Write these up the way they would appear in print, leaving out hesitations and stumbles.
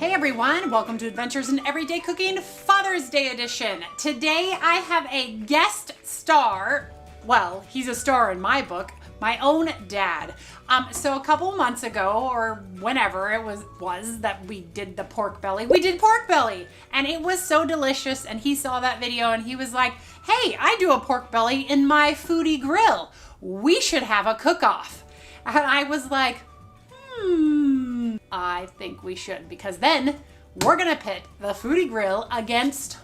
Hey everyone, welcome to Adventures in Everyday Cooking Father's Day edition. Today I have a guest star. Well, he's a star in my book, my own dad. So a couple months ago, or whenever it was that we did the pork belly, we did pork belly and it was so delicious, and he saw that video and he was like, hey, I do a pork belly in my Foodie grill. We should have a cook-off. And I was like, I think we should, because then we're gonna pit the Foodie grill against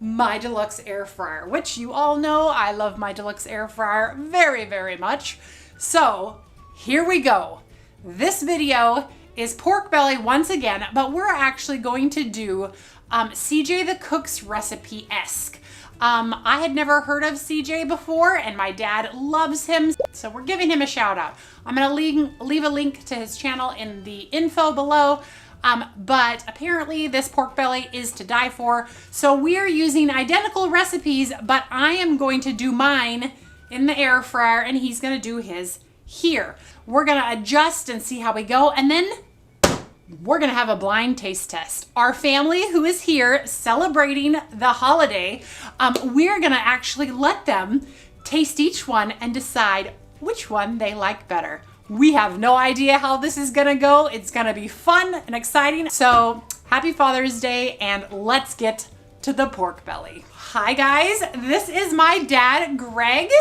my deluxe air fryer, which you all know I love my deluxe air fryer very, very much. So here we go. This video is pork belly once again, but we're actually going to do CJ the Cook's recipe-esque. I had never heard of CJ before, and my dad loves him, so we're giving him a shout out. I'm gonna leave a link to his channel in the info below, but apparently this pork belly is to die for. So we're using identical recipes, but I am going to do mine in the air fryer, and he's gonna do his here. We're gonna adjust and see how we go, and then we're gonna have a blind taste test. Our family who is here celebrating the holiday, we're gonna actually let them taste each one and decide which one they like better. We have no idea how this is gonna go. It's gonna be fun and exciting. So happy Father's Day, and let's get to the pork belly. Hi guys, this is my dad, Greg.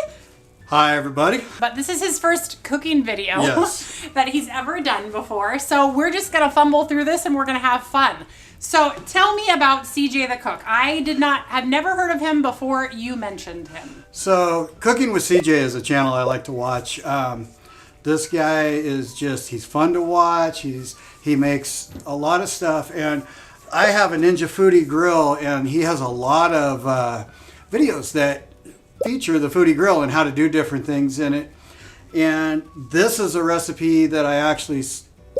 Hi everybody. But this is his first cooking video Yes. that he's ever done before. So we're just gonna fumble through this and we're gonna have fun. So tell me about CJ the Cook. I've never heard of him before you mentioned him. So Cooking with CJ is a channel I like to watch. This guy is he's fun to watch. He makes a lot of stuff, and I have a Ninja Foodi grill, and he has a lot of videos that feature the Foodie grill and how to do different things in it. And this is a recipe that I actually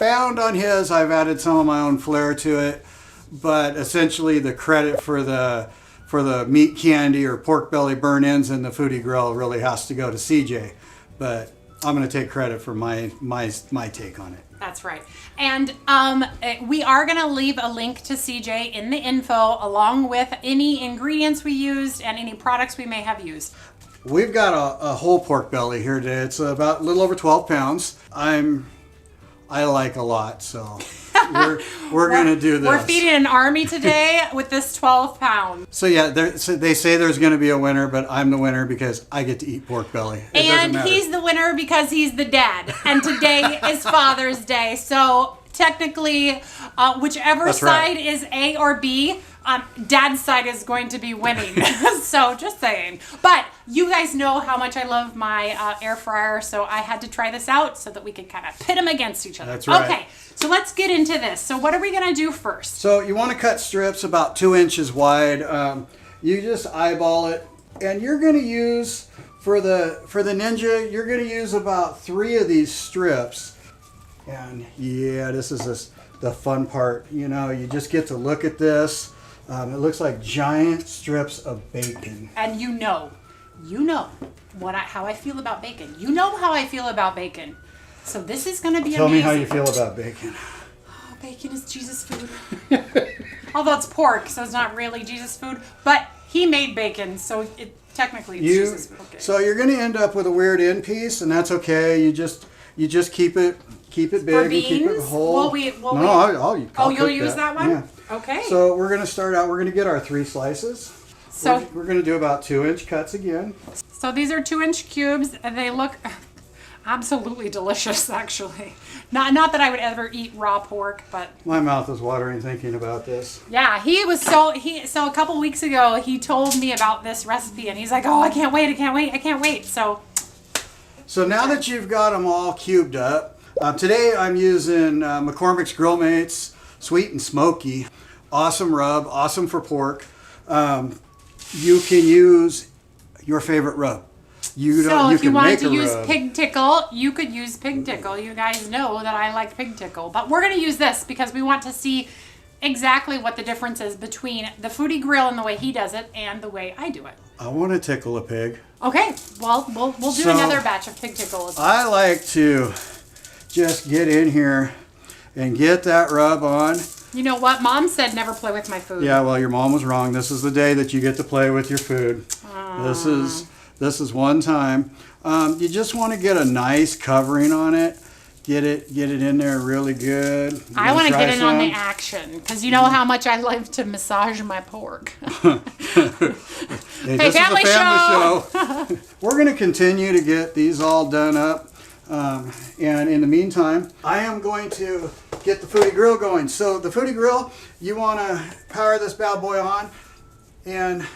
found on his. I've added some of my own flair to it, but essentially the credit for the meat candy or pork belly burn ends in the Foodie grill really has to go to CJ. But I'm going to take credit for my take on it. That's right. And we are going to leave a link to CJ in the info, along with any ingredients we used and any products we may have used. We've got a whole pork belly here today. It's about a little over 12 pounds. I like a lot, so we're going to do this. We're feeding an army today with this 12 pounds. So yeah, they say there's going to be a winner, but I'm the winner because I get to eat pork belly. And he's the winner because he's the dad. And today is Father's Day. So technically, whichever That's side right. is A or B, dad's side is going to be winning. So just saying. But you guys know how much I love my air fryer, so I had to try this out so that we could kind of pit them against each other. That's right. Okay, so let's get into this. So what are we going to do first? So you want to cut strips about 2 inches wide. You just eyeball it, and you're going to use for the Ninja, you're going to use about 3 of these strips. And yeah, this is the fun part. You know, you just get to look at this. It looks like giant strips of bacon. And you know how I feel about bacon. You know how I feel about bacon. So this is going to be Tell amazing. me how you feel about bacon. Oh, bacon is Jesus food. Although it's pork, so it's not really Jesus food. But he made bacon, so it technically it's Jesus food. Okay. So you're going to end up with a weird end piece, and that's okay. You just keep it big and keep it whole. I'll you'll use that one? Yeah. Okay. So we're going to start out. We're going to get our 3 slices. So we're going to do about 2-inch cuts again. So these are 2-inch cubes, and they look absolutely delicious, actually. Not that I would ever eat raw pork, but My mouth is watering thinking about this. yeah, so a couple weeks ago he told me about this recipe, and he's like, "Oh, I can't wait." So now that you've got them all cubed up, today I'm using McCormick's Grill Mates Sweet and Smokey. Awesome rub, awesome for pork. You can use your favorite rub. If you wanted to use pig tickle, you could use pig tickle. You guys know that I like pig tickle. But we're going to use this because we want to see exactly what the difference is between the Foodie grill and the way he does it and the way I do it. I want to tickle a pig. Okay, well, we'll do another batch of pig tickle. I like to just get in here and get that rub on. You know what? Mom said never play with my food. Yeah, well, your mom was wrong. This is the day that you get to play with your food. This is one time. You just want to get a nice covering on it. Get it in there really good. I want to get in on the action because you know how much I love to massage my pork. Hey, this family is a family show. We're going to continue to get these all done up. And in the meantime, I am going to get the Foodie Grill going. So the Foodie Grill, you want to power this bad boy on and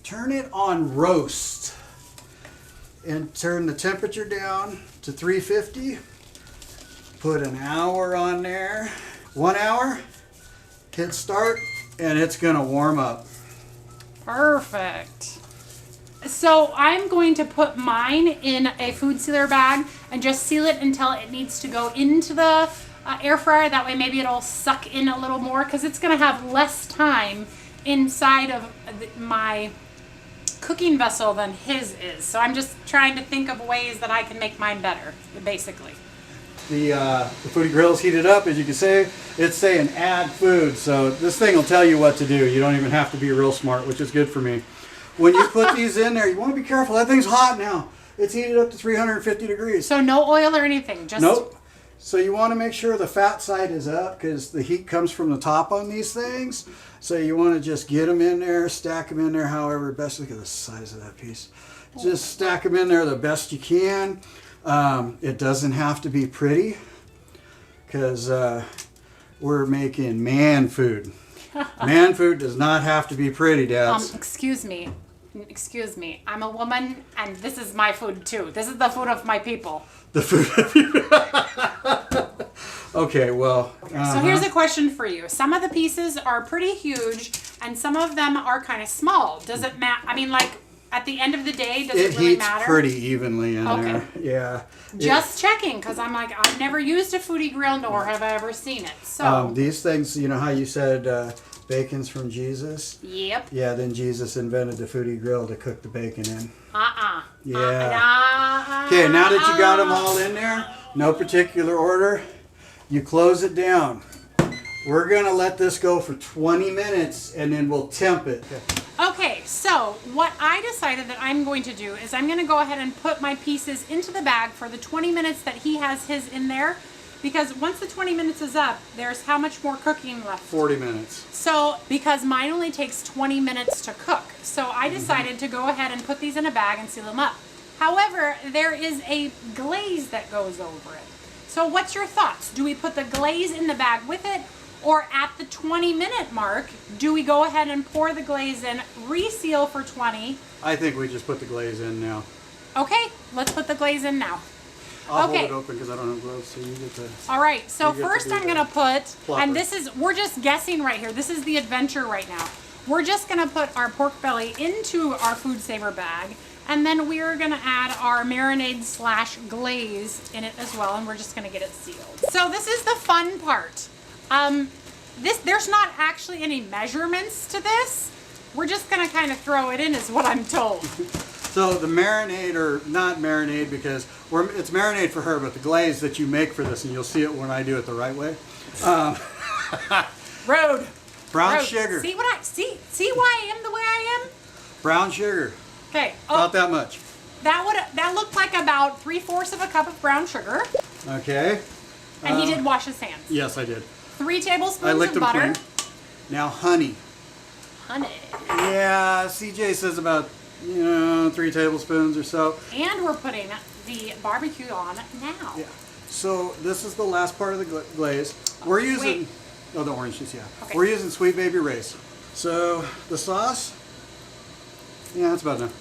turn it on roast. And turn the temperature down to 350. Put an hour on there. 1 hour. Hit start and it's going to warm up. Perfect. So I'm going to put mine in a food sealer bag and just seal it until it needs to go into the air fryer. That way maybe it'll suck in a little more because it's going to have less time inside of my cooking vessel than his is. So I'm just trying to think of ways that I can make mine better, basically. The Foodie Grill's heated up, as you can see. It's saying add food, so this thing will tell you what to do. You don't even have to be real smart, which is good for me. When you put these in there, you want to be careful. That thing's hot now. It's heated up to 350 degrees. So no oil or anything? Just Nope. So you want to make sure the fat side is up because the heat comes from the top on these things. So you want to just get them in there, stack them in there however best. Look at the size of that piece. Just stack them in there the best you can. It doesn't have to be pretty because we're making man food. Man food does not have to be pretty, Dads. Excuse me. I'm a woman, and this is my food too. This is the food of my people. The food of you. Okay, well. So here's a question for you. Some of the pieces are pretty huge, and some of them are kind of small. Does it matter? I mean, like, at the end of the day, does it really matter? It heats pretty evenly in there. Yeah. Just checking, because I'm like, I've never used a Foodie Grill, nor have I ever seen it. So these things, you know how you said bacon's from Jesus? Yep. Yeah, then Jesus invented the Foodie Grill to cook the bacon in. Yeah. Okay, now that you got them all in there, no particular order, you close it down. We're going to let this go for 20 minutes and then we'll temp it. Okay, so what I decided that I'm going to do is I'm going to go ahead and put my pieces into the bag for the 20 minutes that he has his in there. Because once the 20 minutes is up, there's how much more cooking left? 40 minutes. So, because mine only takes 20 minutes to cook. So I decided to go ahead and put these in a bag and seal them up. However, there is a glaze that goes over it. So what's your thoughts? Do we put the glaze in the bag with it? Or at the 20-minute mark, do we go ahead and pour the glaze in, reseal for 20? I think we just put the glaze in now. Okay, let's put the glaze in now. I'll hold it open because I don't have gloves, so you get to. All right, so first I'm going to put, plopper. and this is, we're just guessing right here. This is the adventure right now. We're just going to put our pork belly into our Food Saver bag, and then we're going to add our marinade / glaze in it as well, and we're just going to get it sealed. So this is the fun part. There's not actually any measurements to this. We're just going to kind of throw it in is what I'm told. So the marinade, or not marinade because it's marinade for her, but the glaze that you make for this, and you'll see it when I do it the right way. Brown sugar. See what I see why I am the way I am? Brown sugar. Okay. About that much. That looked like about 3/4 of a cup of brown sugar. Okay. And he did wash his hands. Yes, I did. 3 tablespoons I licked of them butter. clean. Now honey. Honey. Yeah, CJ says about 3 tablespoons or so. And we're putting the barbecue on now. Yeah. So this is the last part of the glaze. We're using the orange juice. Yeah. Okay. We're using Sweet Baby Ray's. So the sauce. Yeah, that's about enough.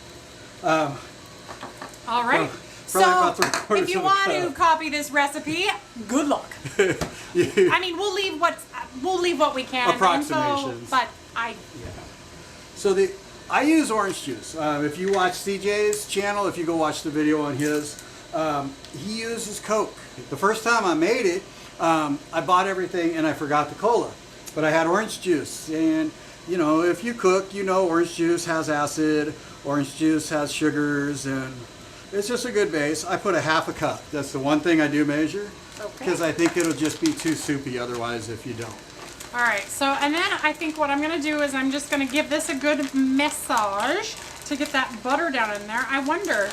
All right. So if you want to copy this recipe, good luck. I mean, we'll leave what we can. Approximations. But So I use orange juice. If you watch CJ's channel, if you go watch the video on his, he uses Coke. The first time I made it, I bought everything and I forgot the cola, but I had orange juice. And if you cook, orange juice has acid, orange juice has sugars, and it's just a good base. I put a half a cup. That's the one thing I do measure, because I think it'll just be too soupy otherwise if you don't. All right, so, and then I think what I'm gonna do is I'm just gonna give this a good massage to get that butter down in there. I wonder,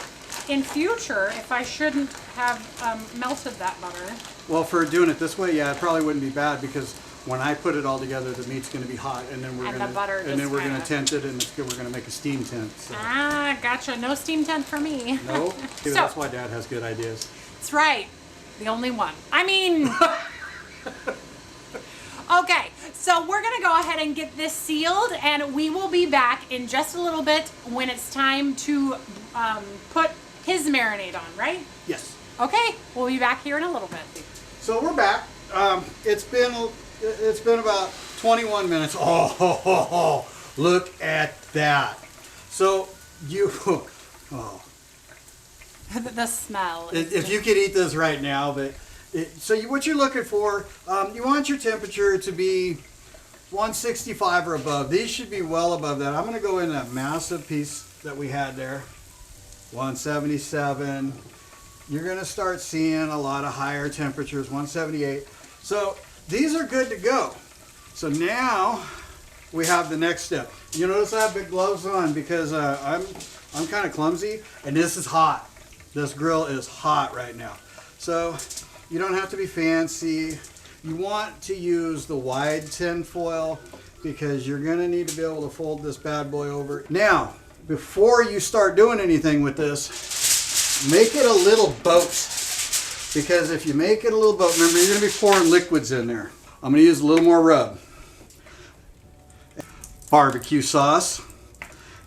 in future, if I shouldn't have melted that butter. Well, for doing it this way, yeah, it probably wouldn't be bad because when I put it all together, the meat's going to be hot, and then we're And going the butter to, and then we're going to kinda- tent it, and we're going to make a steam tent. So. Ah, gotcha. No steam tent for me. No, So- that's why Dad has good ideas. That's right. The only one. I mean... Okay, so we're gonna go ahead and get this sealed, and we will be back in just a little bit when it's time to put his marinade on, right? Yes. Okay, we'll be back here in a little bit. So we're back. It's been about 21 minutes. Oh, look at that. So you, oh, The smell. if you could eat this right now, but what you're looking for, you want your temperature to be 165 or above. These should be well above that. I'm going to go in that massive piece that we had there, 177. You're going to start seeing a lot of higher temperatures, 178. So these are good to go. So now we have the next step. You notice I have big gloves on because I'm kind of clumsy, and this is hot. This grill is hot right now. So you don't have to be fancy. You want to use the wide tin foil because you're going to need to be able to fold this bad boy over. Now, before you start doing anything with this, make it a little boat. Because if you make it a little boat, remember you're going to be pouring liquids in there. I'm going to use a little more rub. Barbecue sauce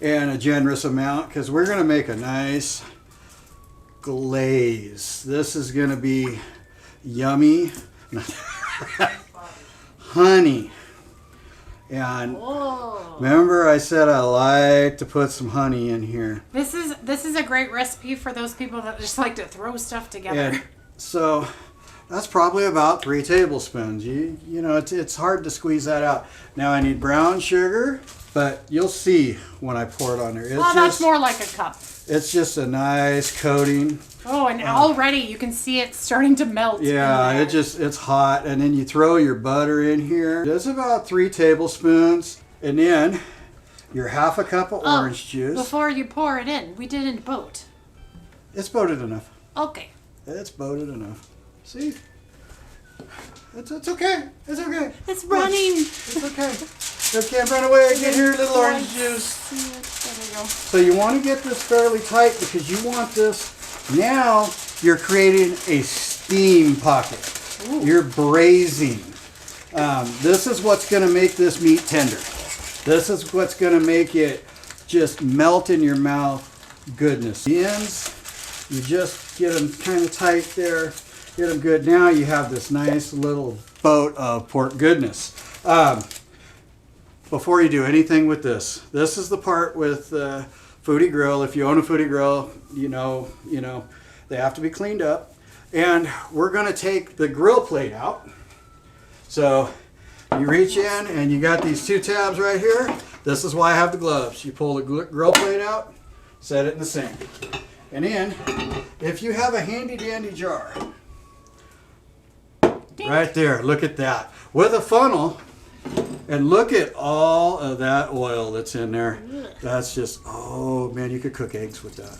and a generous amount because we're going to make a nice glaze. This is going to be yummy. Honey. And Whoa. remember I said I like to put some honey in here. This is a great recipe for those people that just like to throw stuff together. And so that's probably about 3 tablespoons. You know, it's hard to squeeze that out. Now I need brown sugar, but you'll see when I pour it on there. That's more like a cup. It's just a nice coating. Oh, and already you can see it starting to melt. Yeah, in there. it's hot. And then you throw your butter in here. Just about 3 tablespoons. And then your half a cup of orange juice. Before you pour it in, we didn't boat. It's boated enough. Okay. It's boated enough. See? It's okay. It's okay. It's running. It's okay. It can't run away. Get here, little orange juice. There we go. So you want to get this fairly tight because you want this. Now you're creating a steam pocket. Ooh. You're braising. This is what's going to make this meat tender. This is what's going to make it just melt in your mouth. Goodness. The ends, you just get them kind of tight there. Get them good. Now you have this nice little boat of pork goodness. Before you do anything with this, this is the part with Foodie grill. If you own a Foodie grill, you know they have to be cleaned up. And we're going to take the grill plate out. So you reach in and you got these 2 tabs right here. This is why I have the gloves. You pull the grill plate out, set it in the sink. And then, if you have a handy dandy jar, right there, look at that. With a funnel, and look at all of that oil that's in there. That's just, oh man, you could cook eggs with that.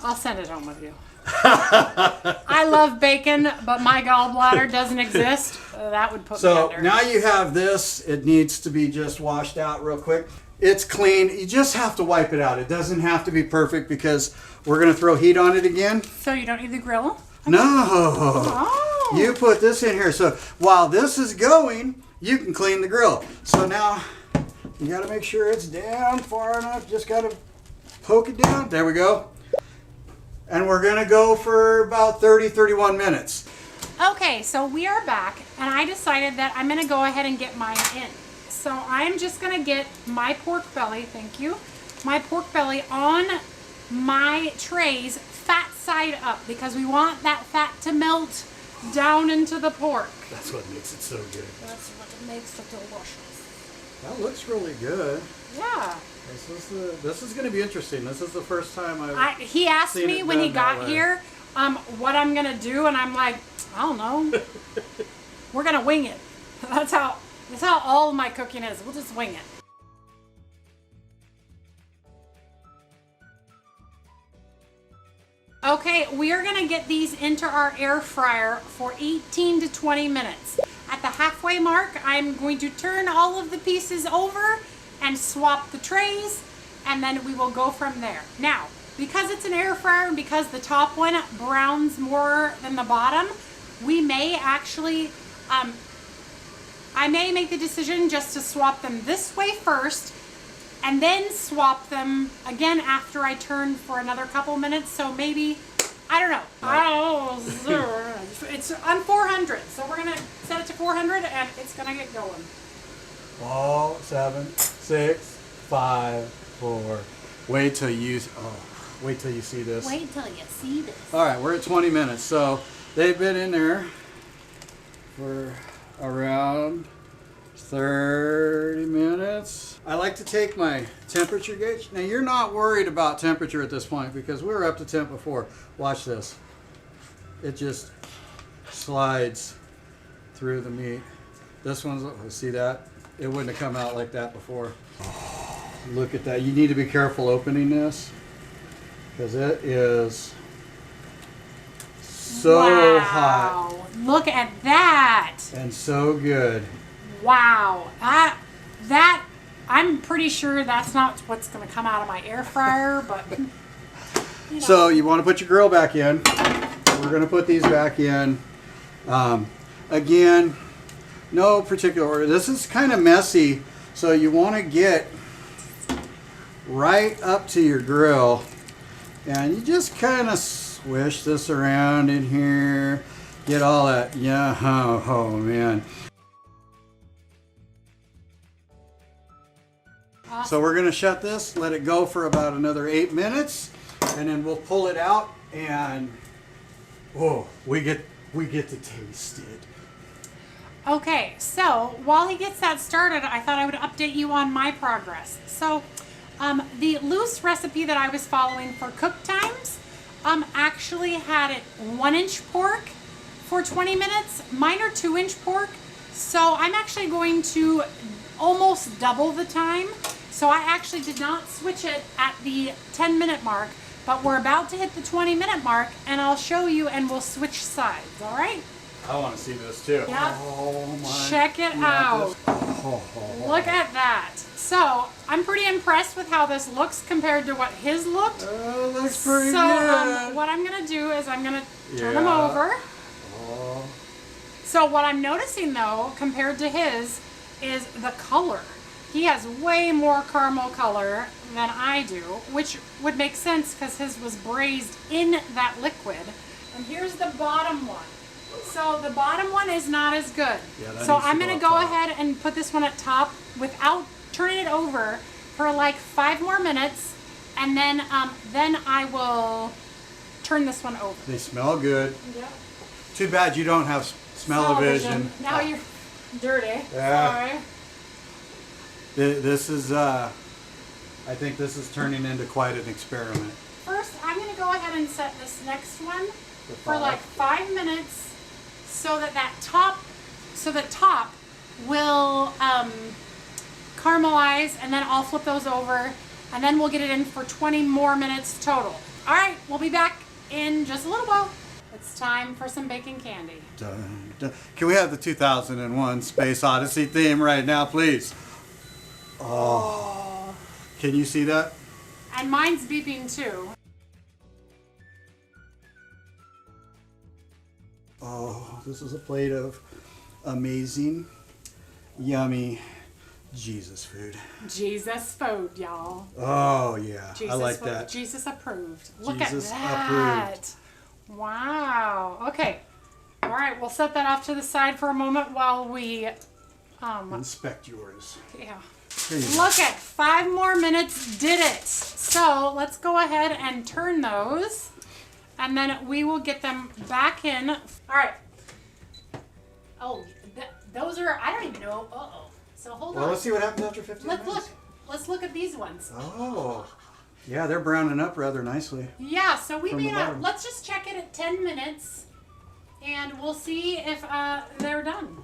I'll send it home with you. I love bacon, but my gallbladder doesn't exist. That would put me So under. now you have this. It needs to be just washed out real quick. It's clean. You just have to wipe it out. It doesn't have to be perfect because we're going to throw heat on it again. So you don't need the grill? No. Oh. You put this in here. So while this is going, you can clean the grill. So now you got to make sure it's down far enough. Just got to poke it down. There we go. And we're going to go for about 30, 31 minutes. Okay, so we are back, and I decided that I'm going to go ahead and get mine in. So I'm just going to get my pork belly, thank you, my pork belly on my trays fat side up because we want that fat to melt down into the pork. That's what makes it so good. That's what makes it delicious. That looks really good. Yeah. This is going to be interesting. This is the first time He asked seen me it when he done that got way. here what I'm going to do, and I'm like, I don't know. We're going to wing it. That's how That's how all my cooking is. We'll just wing it. Okay, we are gonna get these into our air fryer for 18 to 20 minutes. At the halfway mark, I'm going to turn all of the pieces over and swap the trays, and then we will go from there. Now, because it's an air fryer and because the top one browns more than the bottom, we may actually, I may make the decision just to swap them this way first and then swap them again after I turn for another couple minutes. So maybe, I don't know. It's on 400, so we're gonna set it to 400 and it's gonna get going. All 7, 6, 5, 4. Wait till you see this. Wait till you see this. All right, we're at 20 minutes. So they've been in there for around 30 minutes. I like to take my temperature gauge. Now you're not worried about temperature at this point because we were up to temp before. Watch this. It just slides through the meat. This one's, see that? It wouldn't have come out like that before. Oh, look at that. You need to be careful opening this because it is so hot. Look at that. And so good. Wow. That I'm pretty sure that's not what's going to come out of my air fryer, but you know. So you want to put your grill back in. We're going to put these back in. Again, no particular order. This is kind of messy, so you want to get right up to your grill and you just kind of swish this around in here. Get all that, yeah, oh man. Awesome. So we're going to shut this, let it go for about another 8 minutes, and then we'll pull it out and we get to taste it. Okay, so while he gets that started, I thought I would update you on my progress. So the loose recipe that I was following for cook times actually had it 1-inch pork for 20 minutes. Mine are 2-inch pork. So I'm actually going to almost double the time. So I actually did not switch it at the 10-minute mark, but we're about to hit the 20-minute mark and I'll show you and we'll switch sides, all right? I want to see this too. Yep. Oh my. Check it out. Look at that. So I'm pretty impressed with how this looks compared to what his looked. Looks pretty good. What I'm going to do is I'm going to turn them over. Oh. So what I'm noticing though, compared to his, is the color. He has way more caramel color than I do, which would make sense because his was braised in that liquid. And here's the bottom one. So the bottom one is not as good. Yeah, so I'm going to go ahead and put this one at top without turning it over for like 5 more minutes. And then I will turn this one over. They smell good. Yep. Too bad you don't have smell-o-vision. Now you're dirty. Yeah. Sorry. This is, I think this is turning into quite an experiment. First, I'm going to go ahead and set this next one for like 5 minutes so that top will caramelize, and then I'll flip those over and then we'll get it in for 20 more minutes total. All right, we'll be back in just a little while. It's time for some bacon candy. Dun, dun. Can we have the 2001 Space Odyssey theme right now, please? Oh. Can you see that? And mine's beeping too. Oh, this is a plate of amazing, yummy Jesus food. Jesus food, y'all. Oh, yeah. Jesus I like food. that. Jesus approved. Look Jesus at that. approved. Wow. Okay. All right, we'll set that off to the side for a moment while we inspect yours. yeah. Here you go. Look at 5 more minutes did it. So let's go ahead and turn those, and then we will get them back in. All right. Oh, those are, I don't even know. Uh-oh. So hold on. Well, let's see what happens after 15 Let's minutes. look. Let's look at these ones. Oh. Yeah, they're browning up rather nicely. Yeah, so we From may the not, bottom. let's just check it at 10 minutes and we'll see if they're done.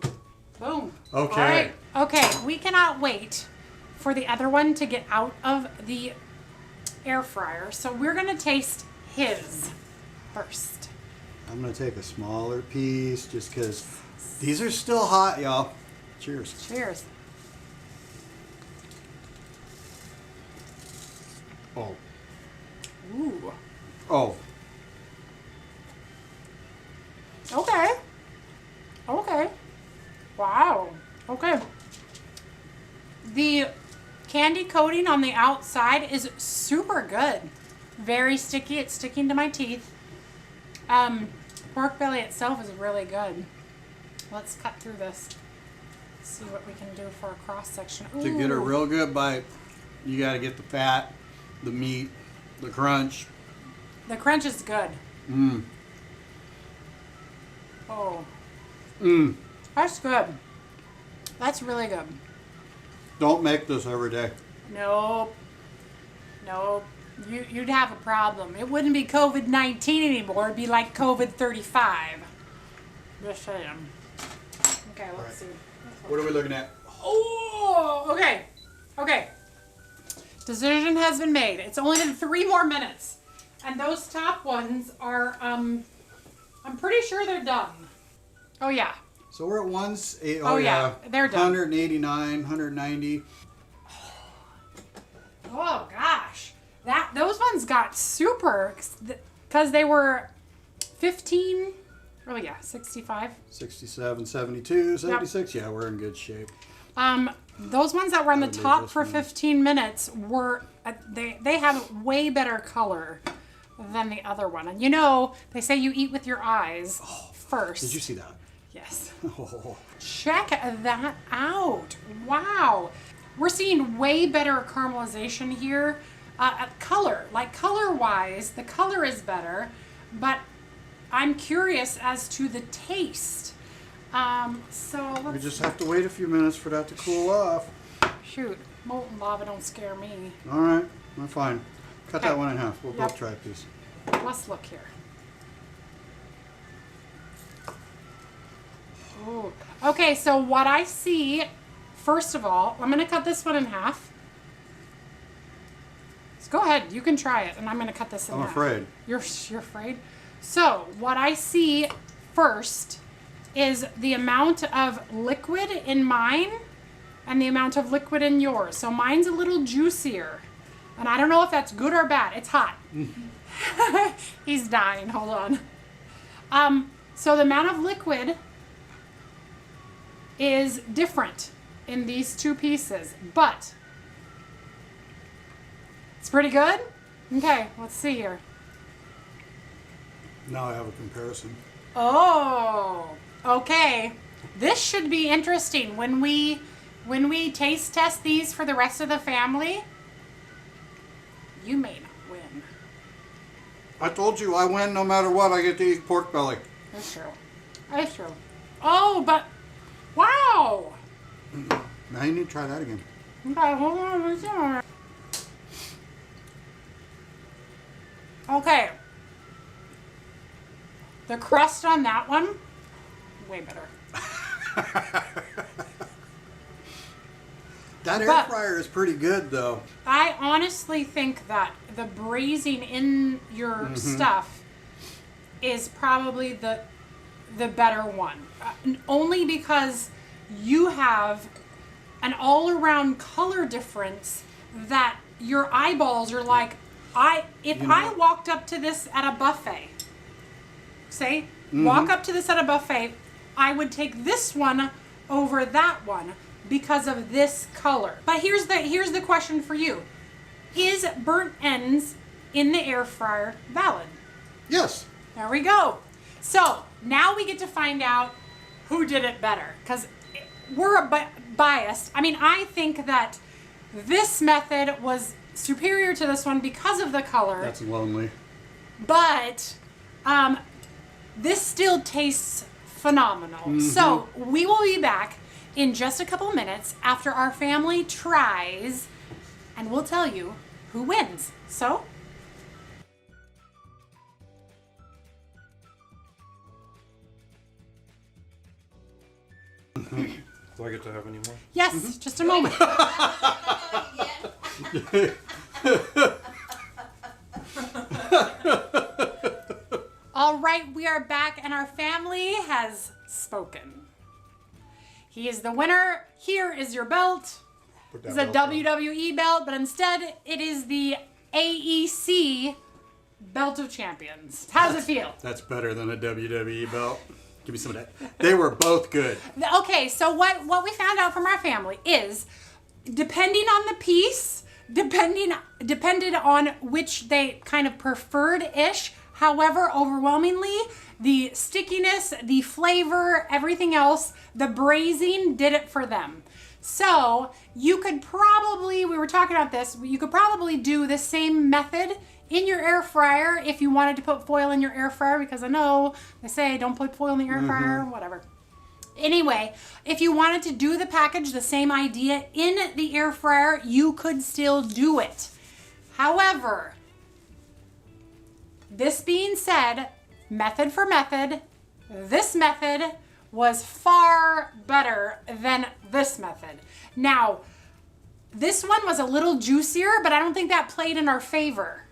Boom. Okay. All right. Okay, we cannot wait for the other one to get out of the air fryer. So we're gonna taste his first. I'm gonna take a smaller piece just because these are still hot, y'all. Cheers. Cheers. Oh. Ooh. Oh. Okay. Okay. Wow. Okay. The candy coating on the outside is super good. Very sticky. It's sticking to my teeth. Pork belly itself is really good. Let's cut through this. See what we can do for a cross section. Ooh. To get a real good bite, you got to get the fat, the meat, the crunch. The crunch is good. Mmm. Oh. Mmm. That's good. That's really good. Don't make this every day. Nope. Nope. You'd have a problem. It wouldn't be COVID-19 anymore. It'd be like COVID-35. Just saying. Okay, let's see. What are we looking at? Oh, okay. Okay. Decision has been made. It's only been 3 more minutes. And those top ones are, I'm pretty sure they're done. Oh, yeah. So we're at Oh, yeah. They're done. 189, 190. Oh, gosh. Those ones got super, because they were 15, oh, yeah, 65. 67, 72, 76. Yep. Yeah, we're in good shape. Those ones that were on the top for one. 15 minutes were, they have way better color than the other one. And you know, they say you eat with your eyes first. Did you see that? Yes. Oh. Check that out. Wow. We're seeing way better caramelization here. Color, like color-wise, the color is better, but I'm curious as to the taste. So let's... We just have to wait a few minutes for that to cool off. Shoot, molten lava don't scare me. All right, I'm fine. Cut Okay. that one in half. We'll Yep. both try a piece. Let's look here. Ooh. Okay, so what I see, first of all, I'm going to cut this one in half. So go ahead, you can try it, and I'm going to cut this in half. I'm afraid. You're afraid? So what I see first is the amount of liquid in mine and the amount of liquid in yours. So mine's a little juicier. And I don't know if that's good or bad. It's hot. He's dying. Hold on. So the amount of liquid is different in these two pieces, but it's pretty good. Okay, let's see here. Now I have a comparison. Oh, okay. This should be interesting when we taste test these for the rest of the family. You may not win. I told you I win no matter what. I get to eat pork belly. That's true. That's true. Oh, but wow. Now you need to try that again. Okay, hold on. Let's see. Okay. The crust on that one, way better. That air But- fryer is pretty good though. I honestly think that the braising in your stuff is probably the better one. Only because you have an all-around color difference that your eyeballs are like, if I walked up to this at a buffet, say, walk up to this at a buffet, I would take this one over that one because of this color. But here's the question for you. Is burnt ends in the air fryer valid? Yes. There we go. So now we get to find out who did it better, because we're biased. I mean, I think that this method was superior to this one because of the color. That's lonely. But this still tastes phenomenal. So we will be back in just a couple minutes after our family tries, and we'll tell you who wins. So Do I get to have any more? Yes, just a moment. All right, we are back and our family has spoken. He is the winner. Here is your belt. It's a WWE belt, but instead it is the AEC Belt of Champions. How does it feel? That's better than a WWE belt. Give me some of that. They were both good. Okay, so what we found out from our family is, depending on the piece, depended on which they kind of preferred-ish. However, overwhelmingly, the stickiness, the flavor, everything else, the braising did it for them. So you could probably, we were talking about this, you could probably do the same method in your air fryer if you wanted to put foil in your air fryer, because I know they say don't put foil in the air fryer, whatever. Anyway, if you wanted to do the package, the same idea in the air fryer, you could still do it. However, this being said, method for method, this method was far better than this method. Now, this one was a little juicier, but I don't think that played in our favor.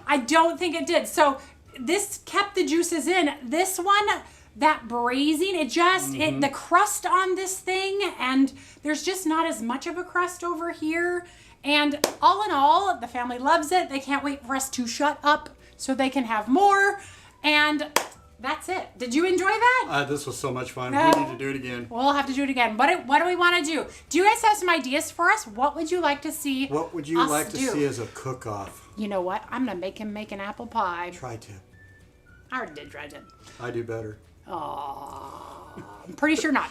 I don't think it did. So this kept the juices in. This one, that braising, it just, the crust on this thing, and there's just not as much of a crust over here. And all in all, the family loves it. They can't wait for us to shut up so they can have more. And that's it. Did you enjoy that? This was so much fun. We need to do it again. We'll have to do it again. What do we want to do? Do you guys have some ideas for us? What would you like to see? What would you like to see as a cook-off? You know what? I'm going to make him make an apple pie. Try to. I already did try to. I do better. Oh, I'm pretty sure not.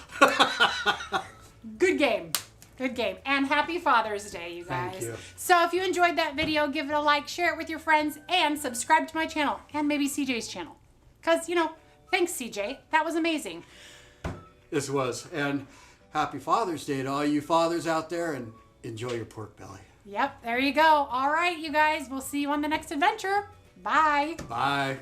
Good game. Good game. And happy Father's Day, you guys. Thank you. So if you enjoyed that video, give it a like, share it with your friends, and subscribe to my channel and maybe CJ's channel. Because, thanks, CJ. That was amazing. This was. And happy Father's Day to all you fathers out there, and enjoy your pork belly. Yep, there you go. All right, you guys. We'll see you on the next adventure. Bye. Bye.